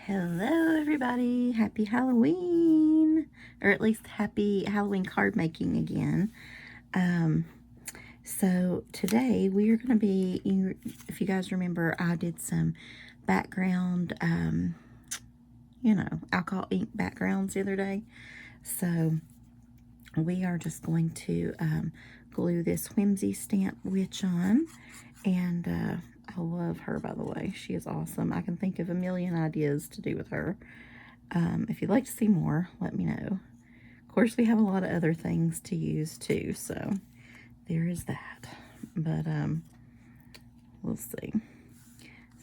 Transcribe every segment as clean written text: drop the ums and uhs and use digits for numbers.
Hello, everybody. Happy Halloween, or at least happy Halloween card making again. So today we are going to be, if you guys remember, I did some background, alcohol ink backgrounds the other day. So we are just going to glue this Whimsy stamp witch on, and I love her, by the way. She is awesome. I can think of a million ideas to do with her. If you'd like to see more, let me know. Of course, we have a lot of other things to use too, so there is that. But we'll see.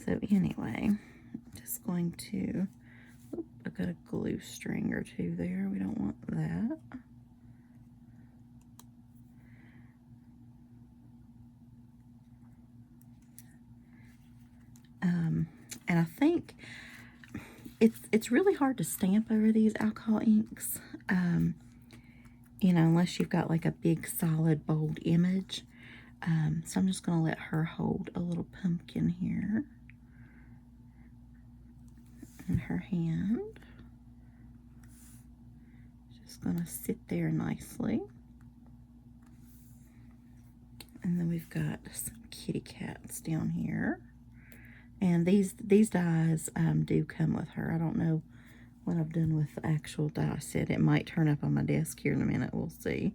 So anyway, just going to, I got a glue string or two there. We don't want that. And I think it's really hard to stamp over these alcohol inks, unless you've got like a big solid bold image. So I'm just going to let her hold a little pumpkin here in her hand. Just going to sit there nicely. And then we've got some kitty cats down here. And these dies do come with her. I don't know what I've done with the actual die set. It might turn up on my desk here in a minute. We'll see.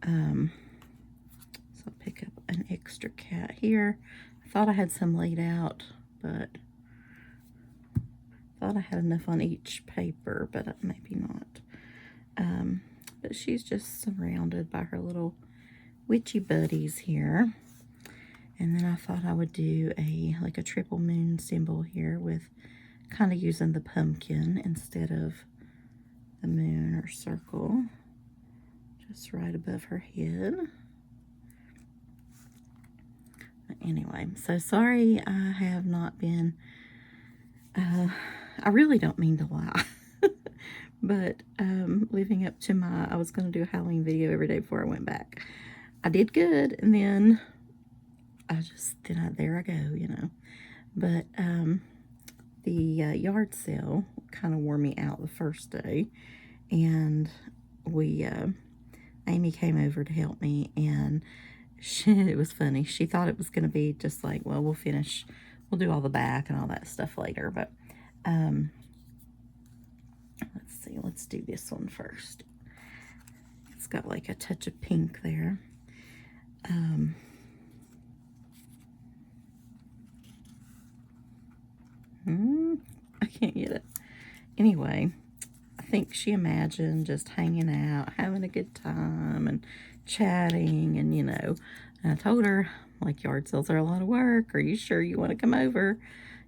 So I'll pick up an extra cat here. I thought I had some laid out, but I thought I had enough on each paper, but maybe not. But she's just surrounded by her little witchy buddies here. And then I thought I would do like a triple moon symbol here with kind of using the pumpkin instead of the moon or circle. Just right above her head. But anyway, so sorry I have not been, I really don't mean to lie. But living up to I was going to do a Halloween video every day before I went back. I did good, and then there I go, But the yard sale kind of wore me out the first day, and Amy came over to help me, and it was funny. She thought it was going to be just like, well, we'll do all the back and all that stuff later, but let's see, let's do this one first. It's got like a touch of pink there. I can't get it. Anyway, I think she imagined just hanging out, having a good time, and chatting, and and I told her, like, yard sales are a lot of work. Are you sure you want to come over?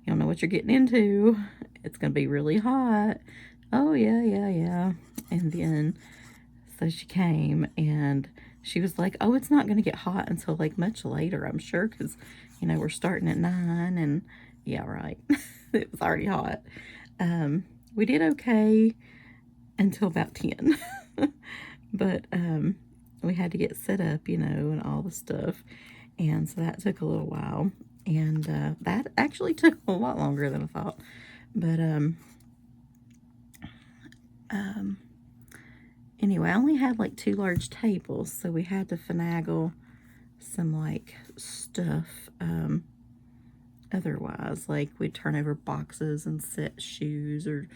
You don't know what you're getting into. It's going to be really hot. Oh, yeah. And then, so she came, and she was like, oh, it's not going to get hot until, like, much later, I'm sure, because, we're starting at 9, and yeah, right. It was already hot. We did okay until about 10. But we had to get set up, and all the stuff. And so that took a little while. And that actually took a lot longer than I thought. But anyway, I only had like 2 large tables, so we had to finagle some like stuff otherwise, like we'd turn over boxes and set shoes or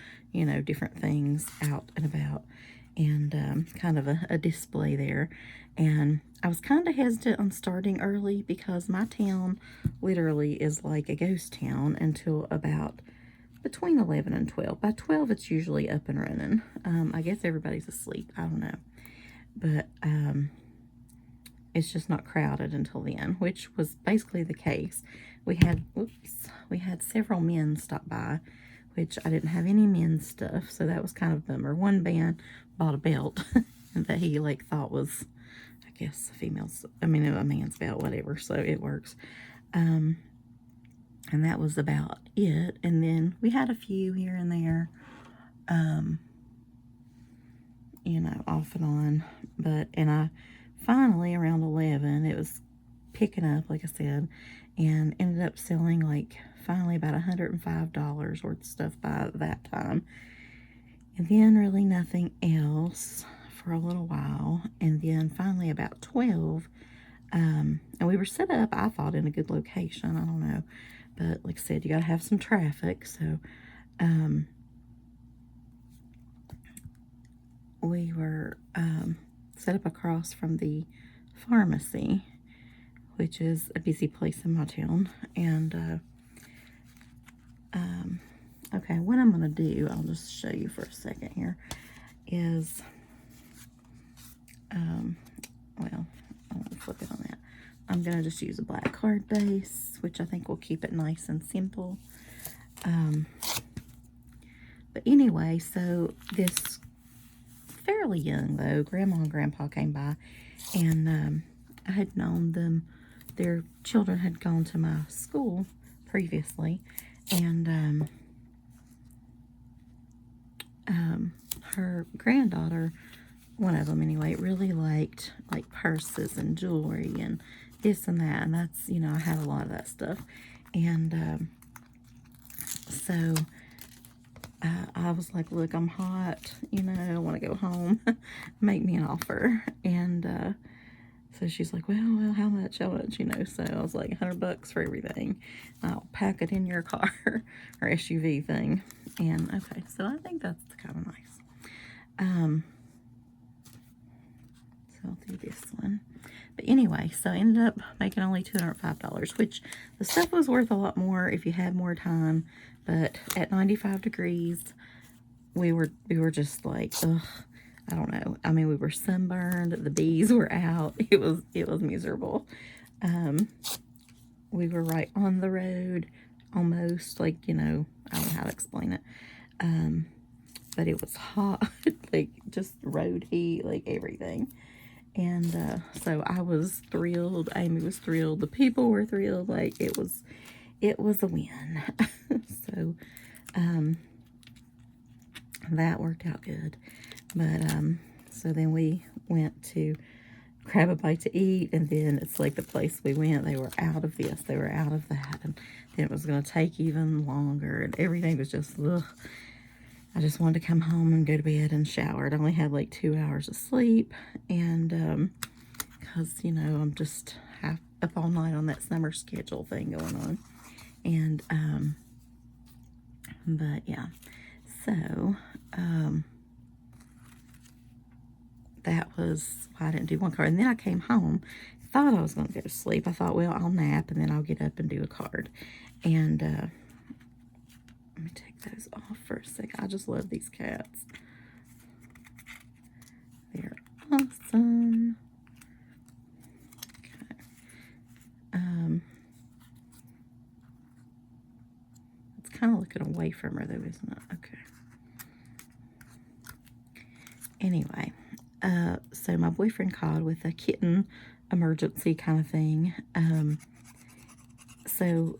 different things out and about, and kind of a display there. And I was kind of hesitant on starting early because my town literally is like a ghost town until about between 11 and 12. By 12 it's usually up and running. I guess everybody's asleep, I don't know, but it's just not crowded until then, which was basically the case. We had several men stop by, which I didn't have any men's stuff, so that was kind of a bummer. One man bought a belt that he like thought was, I guess, a man's belt, whatever, so it works. And that was about it. And then we had a few here and there, off and on. And I finally, around 11, it was picking up, like I said, and ended up selling like finally about $105 worth of stuff by that time. And then really nothing else for a little while. And then finally about 12, and we were set up, I thought, in a good location. I don't know. But like I said, you got to have some traffic. So we were set up across from the pharmacy, which is a busy place in my town. And okay, what I'm going to do, I'll just show you for a second here, is, well, I won't flip it on that. I'm going to just use a black card base, which I think will keep it nice and simple. But anyway, so this fairly young, though, Grandma and Grandpa came by, and I had known them. Their children had gone to my school previously, and her granddaughter, one of them anyway, really liked like purses and jewelry and this and that, and that's, you know, I had a lot of that stuff. And so I was like, look, I'm hot, you know, I want to go home. Make me an offer. And so she's like, well, how much, you know? So I was like, $100 for everything. I'll pack it in your car or SUV thing. And okay, so I think that's kind of nice. So I'll do this one. But anyway, so I ended up making only $205, which the stuff was worth a lot more if you had more time. But at 95 degrees, we were just like, ugh, I don't know. I mean, we were sunburned. The bees were out. It was miserable. We were right on the road, almost, like, you know, I don't know how to explain it. But it was hot, like just road heat, like everything. And so I was thrilled. Amy was thrilled. The people were thrilled. Like it was a win. So that worked out good. But so then we went to grab a bite to eat, and then it's like the place we went, they were out of this, they were out of that, and then it was going to take even longer, and everything was just, ugh. I just wanted to come home and go to bed and shower. I only had like 2 hours of sleep, and because, you know, I'm just up all night on that summer schedule thing going on. And but yeah, so that was why I didn't do one card. And then I came home, thought I was going to go to sleep. I thought, well, I'll nap and then I'll get up and do a card. And let me take those off for a second. I just love these cats. They're awesome. Okay. It's kind of looking away from her though, isn't it? Okay. Anyway, so my boyfriend called with a kitten emergency kind of thing. So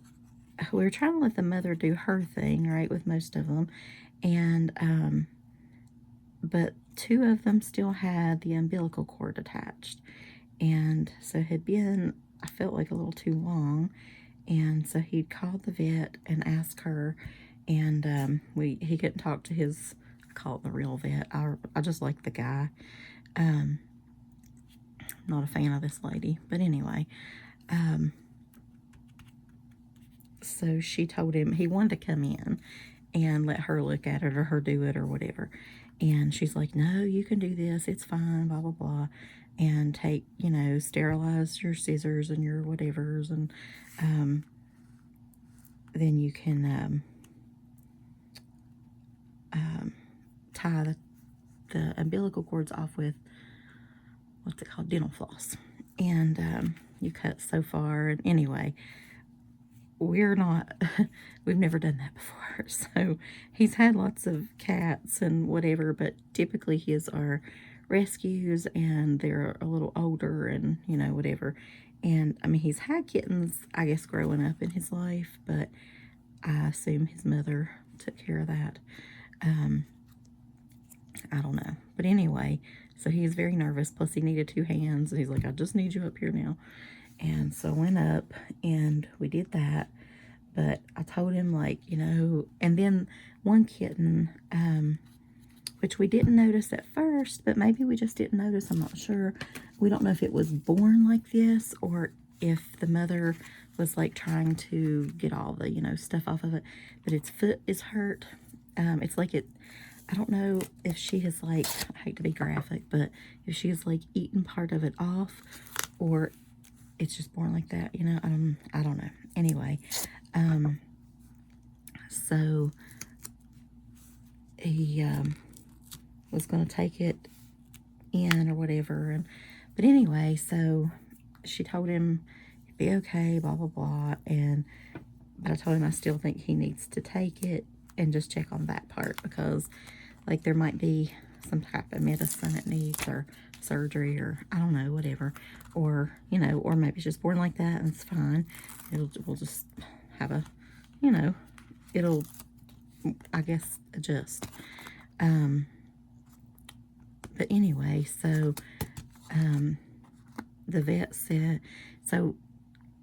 we were trying to let the mother do her thing, right, with most of them. And, but 2 of them still had the umbilical cord attached. And so it had been, I felt like a little too long. And so he called the vet and asked her, and he couldn't talk to his, I call it the real vet. I just like the guy. I'm not a fan of this lady, but anyway, so she told him he wanted to come in and let her look at it or her do it or whatever. And she's like, no, you can do this. It's fine, blah, blah, blah. And take, you know, sterilize your scissors and your whatevers. And then you can tie the umbilical cords off with, what's it called, dental floss. And you cut so far. And anyway, we've never done that before. So he's had lots of cats and whatever, but typically his are rescues and they're a little older and, you know, whatever. And I mean, he's had kittens, I guess, growing up in his life, but I assume his mother took care of that. I don't know. But anyway, so he was very nervous. Plus he needed 2 hands. And he's like, I just need you up here now. And so I went up and we did that. But I told him, like, and then one kitten, which we didn't notice at first, but maybe we just didn't notice, I'm not sure. We don't know if it was born like this or if the mother was like trying to get all the, stuff off of it. But its foot is hurt. It's like I don't know if she has, like, I hate to be graphic, but if she has, like, eaten part of it off or it's just born like that, I don't know. Anyway, so he was going to take it in or whatever. But anyway, so she told him it'd be okay, blah, blah, blah. But I told him I still think he needs to take it and just check on that part because, like, there might be some type of medicine it needs or surgery or I don't know, whatever. Or, or maybe it's just born like that and it's fine. We'll just have a, it'll, I guess, adjust. But anyway, so the vet said,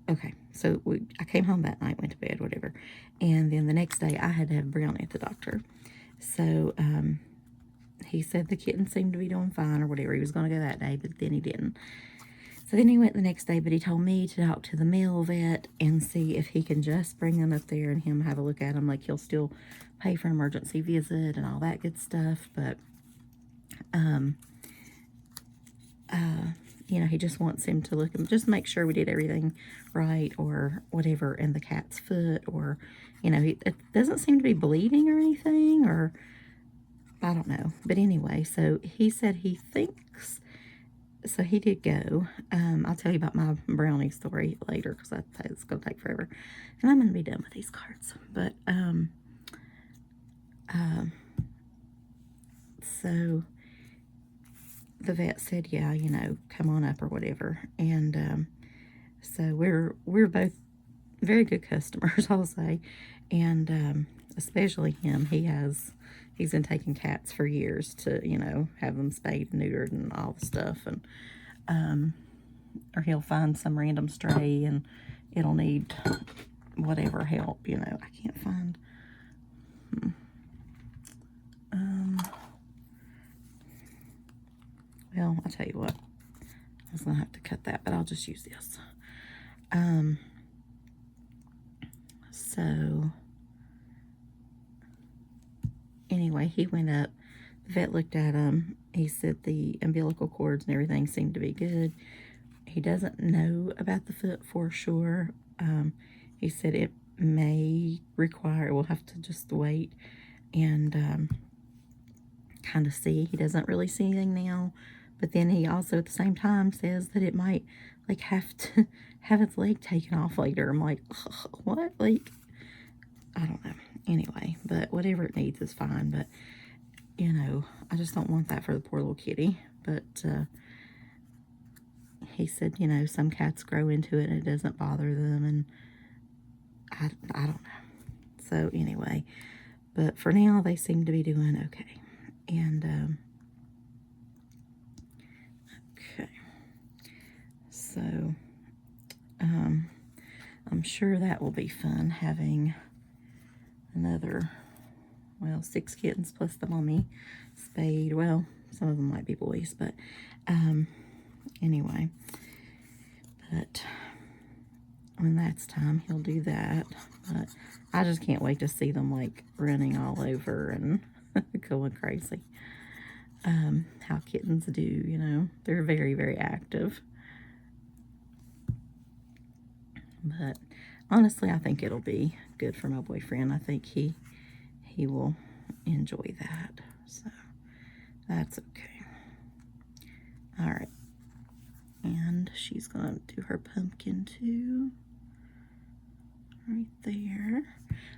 okay, so I came home that night, went to bed, whatever. And then the next day I had to have Brownie at the doctor. So he said the kitten seemed to be doing fine or whatever. He was going to go that day, but then he didn't. So then he went the next day, but he told me to talk to the male vet and see if he can just bring them up there and him have a look at them. Like, he'll still pay for an emergency visit and all that good stuff, but he just wants him to look and just make sure we did everything right or whatever in the cat's foot, or it doesn't seem to be bleeding or anything, or I don't know. But anyway, so he said he thinks, so he did go. I'll tell you about my Brownie story later because it's going to take forever, and I'm going to be done with these cards. But so the vet said, yeah, come on up or whatever. And so we're both very good customers, I'll say. And especially him, he's been taking cats for years to, have them spayed and neutered and all the stuff. And or he'll find some random stray and it'll need whatever help, I can't find. Well, I'll tell you what. I was going to have to cut that, but I'll just use this. So, anyway, he went up. The vet looked at him. He said the umbilical cords and everything seemed to be good. He doesn't know about the foot for sure. He said it may require, we'll have to just wait and kind of see. He doesn't really see anything now. But then he also at the same time says that it might, like, have to have its leg taken off later. I'm like, what? Like, I don't know. Anyway, but whatever it needs is fine. But, I just don't want that for the poor little kitty. But he said, some cats grow into it and it doesn't bother them. And I don't know. So anyway, but for now they seem to be doing okay. And okay, so I'm sure that will be fun having another, 6 kittens plus the mommy spayed. Well, some of them might be boys, but anyway, but when that's time, he'll do that. But I just can't wait to see them, like, running all over and going crazy. How kittens do, they're very, very active. But honestly, I think it'll be good for my boyfriend. I think he will enjoy that. So that's okay. All right. And she's going to do her pumpkin too. Right there.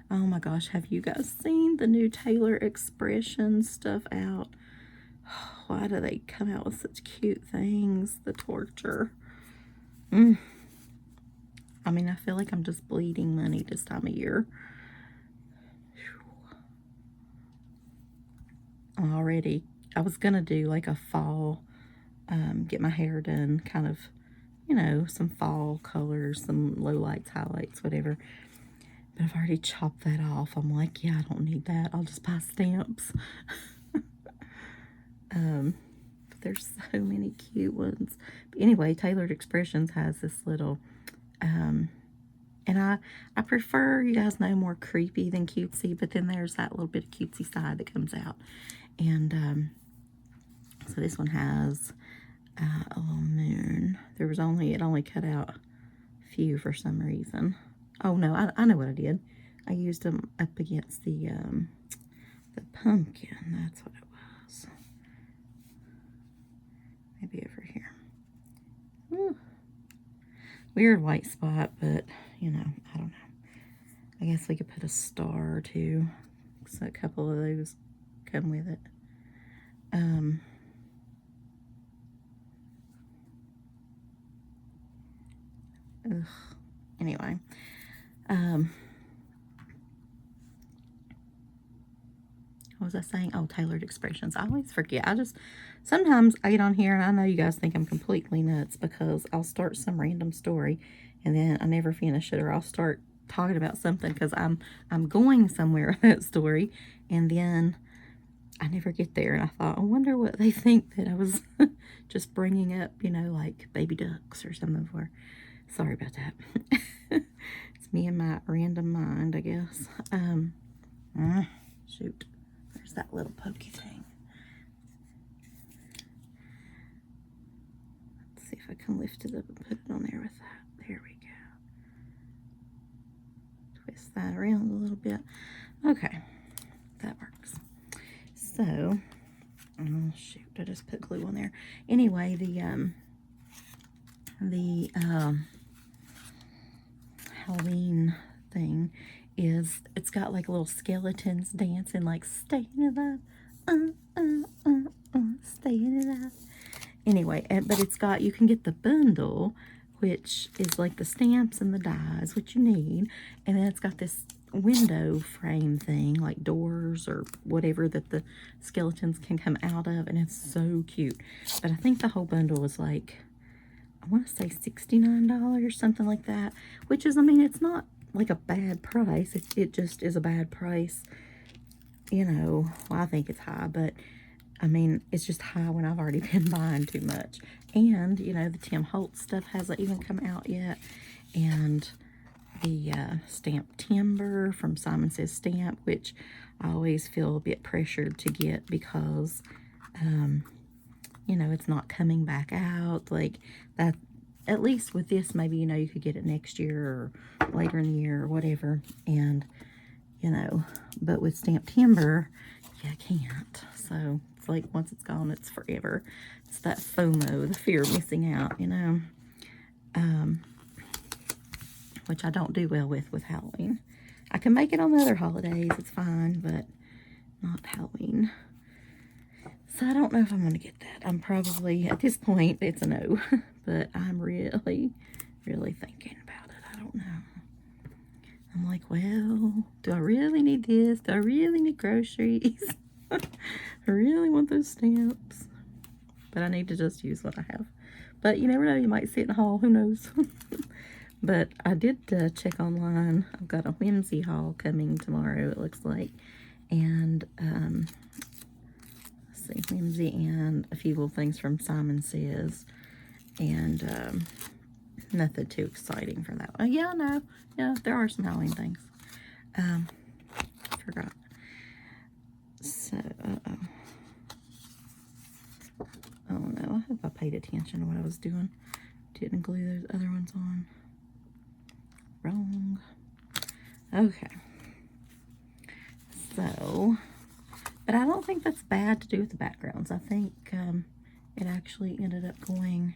Oh my gosh, have you guys seen the new Taylor Expression stuff out? Why do they come out with such cute things? The torture. I mean, I feel like I'm just bleeding money this time of year. Already, I was going to do like a fall, get my hair done, kind of, some fall colors, some low lights, highlights, whatever. But I've already chopped that off. I'm like, yeah, I don't need that. I'll just buy stamps. But there's so many cute ones. But anyway, Tailored Expressions has this little, and I prefer, you guys know, more creepy than cutesy, but then there's that little bit of cutesy side that comes out. And so this one has a little moon. It only cut out a few for some reason. Oh no, I know what I did. I used them up against the pumpkin. That's what it was. Maybe over here. Ooh. Weird white spot, but you know, I don't know. I guess we could put a star or two. So a couple of those come with it. Ugh. Anyway, what was I saying? Oh, Tailored Expressions. I always forget. Sometimes I get on here and I know you guys think I'm completely nuts because I'll start some random story and then I never finish it, or I'll start talking about something because I'm going somewhere with that story and then I never get there. And I thought, I wonder what they think that I was just bringing up, you know, like baby ducks or something for. Sorry about that. It's me and my random mind, I guess. Shoot. There's that little pokey thing. Let's see if I can lift it up and put it on there with that. There we go. Twist that around a little bit. Okay. That works. So, oh shoot, I just put glue on there. Anyway, the Halloween thing is, it's got like little skeletons dancing, like staying alive, staying alive. Anyway, but it's got, you can get the bundle, which is like the stamps and the dies, which you need, and then it's got this window frame thing, like doors or whatever that the skeletons can come out of, and it's so cute. But I think the whole bundle is like, I want to say $69, something like that, which is, I mean, it's not like a bad price. It just is a bad price, you know. Well, I think it's high, but I mean, it's just high when I've already been buying too much. And, you know, the Tim Holtz stuff hasn't even come out yet. And the Stamped Timber from Simon Says Stamp, which I always feel a bit pressured to get because, you know, it's not coming back out. Like, that, at least with this, maybe, you know, you could get it next year or later in the year or whatever. And, you know, but with Stamped Timber, you can't. So it's like once it's gone, it's forever. It's that FOMO, the fear of missing out, you know, which I don't do well with Halloween. I can make it on the other holidays, it's fine, but not Halloween. So I don't know if I'm going to get that. I'm probably, at this point, it's a no, but I'm really, really thinking about it. I don't know. I'm like, well, do I really need this? Do I really need groceries? I really want those stamps. But I need to just use what I have. But you never know, you might see it in the haul. Who knows? But I did check online. I've got a Whimsy haul coming tomorrow, it looks like. And, let's see, Whimsy and a few little things from Simon Says. And, nothing too exciting for that one. Yeah, no. Yeah, there are some Halloween things. Forgot. So, oh no, I hope I paid attention to what I was doing. Didn't glue those other ones on. Wrong. Okay. So, but I don't think that's bad to do with the backgrounds. I think it actually ended up going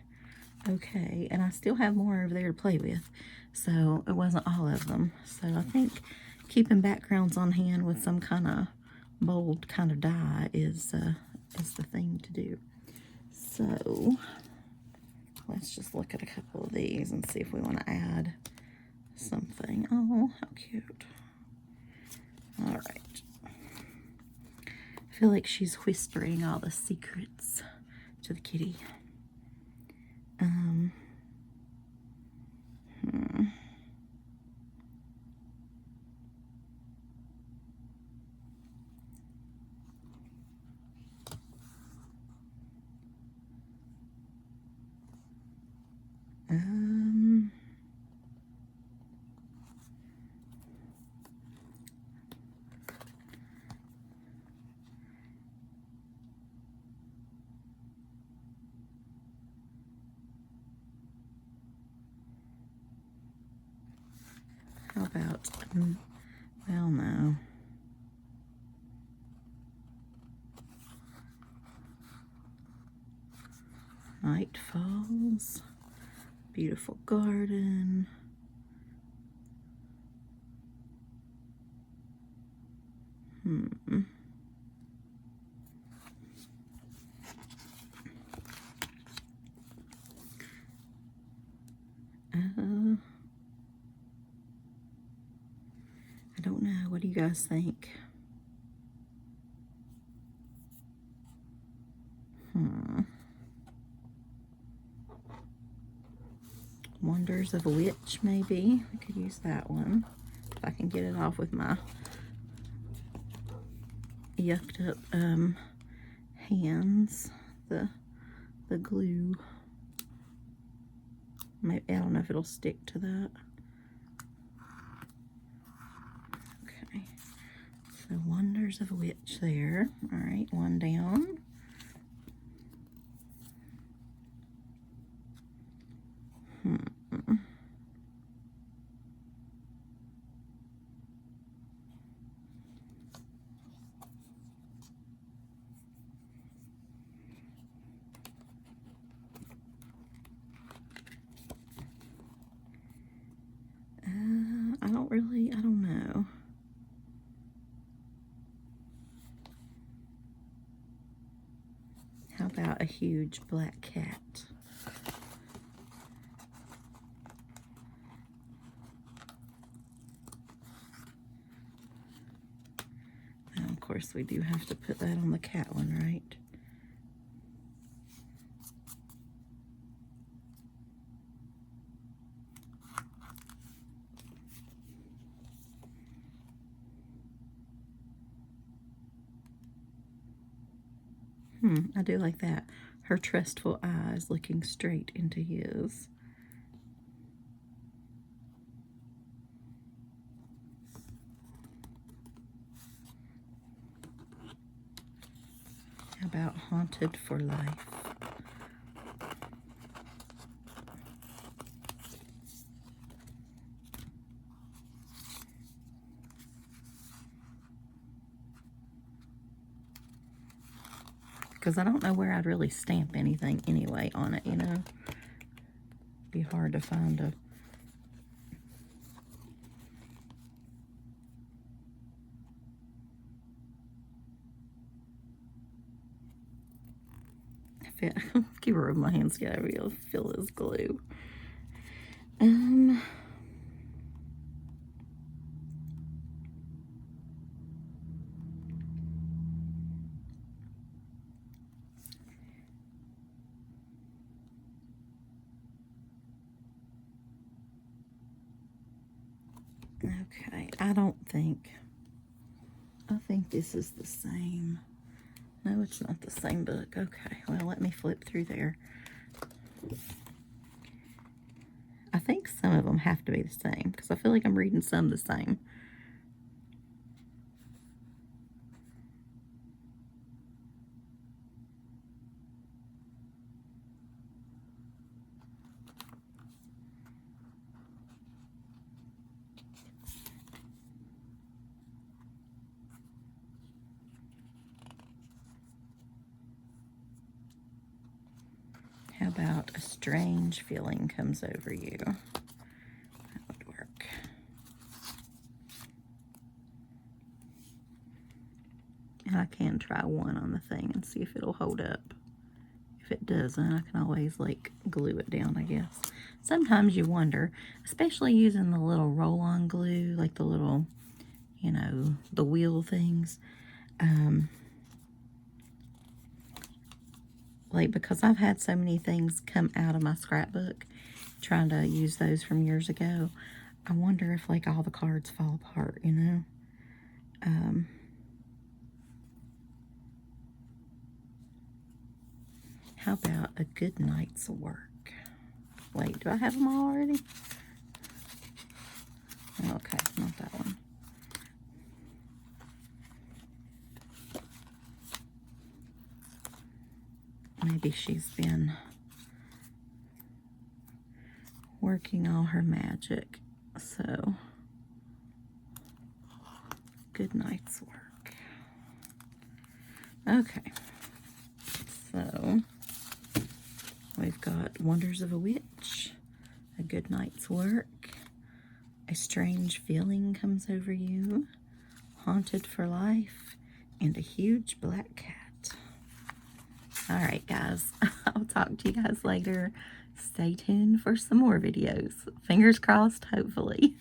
okay. And I still have more over there to play with. So, it wasn't all of them. So, I think keeping backgrounds on hand with some kind of bold kind of dye is the thing to do. So, let's just look at a couple of these and see if we want to add something. Oh, how cute. All right. I feel like she's whispering all the secrets to the kitty. Um, how about, well, no. Night falls, beautiful garden. I don't know. What do you guys think? Wonders of a Witch, maybe. I could use that one. If I can get it off with my yucked up hands. The glue. Maybe, I don't know if it'll stick to that. Okay. So Wonders of a Witch there. All right, one down. I don't know. How about a huge black cat? Now, of course, we do have to put that on the cat one, right? I do like that. Her trustful eyes looking straight into his. How about Haunted for Life? Because I don't know where I'd really stamp anything anyway on it, you know. Be hard to find a... Keep rubbing my hands together, you'll feel this glue. Okay, I think this is the same. No, it's not the same book. Okay, well, let me flip through there. I think some of them have to be the same because I feel like I'm reading some the same. How about a strange feeling comes over you? That would work. And I can try one on the thing and see if it'll hold up. If it doesn't, I can always like glue it down, I guess. Sometimes you wonder, especially using the little roll-on glue, like the little, you know, the wheel things. Like, because I've had so many things come out of my scrapbook, trying to use those from years ago, I wonder if, like, all the cards fall apart, you know? How about a good night's work? Wait, do I have them all already? Okay, not that one. Maybe she's been working all her magic. So, good night's work. Okay. So, we've got Wonders of a Witch, a good night's work, a strange feeling comes over you, haunted for life, and a huge black cat. All right, guys, I'll talk to you guys later. Stay tuned for some more videos. Fingers crossed, hopefully.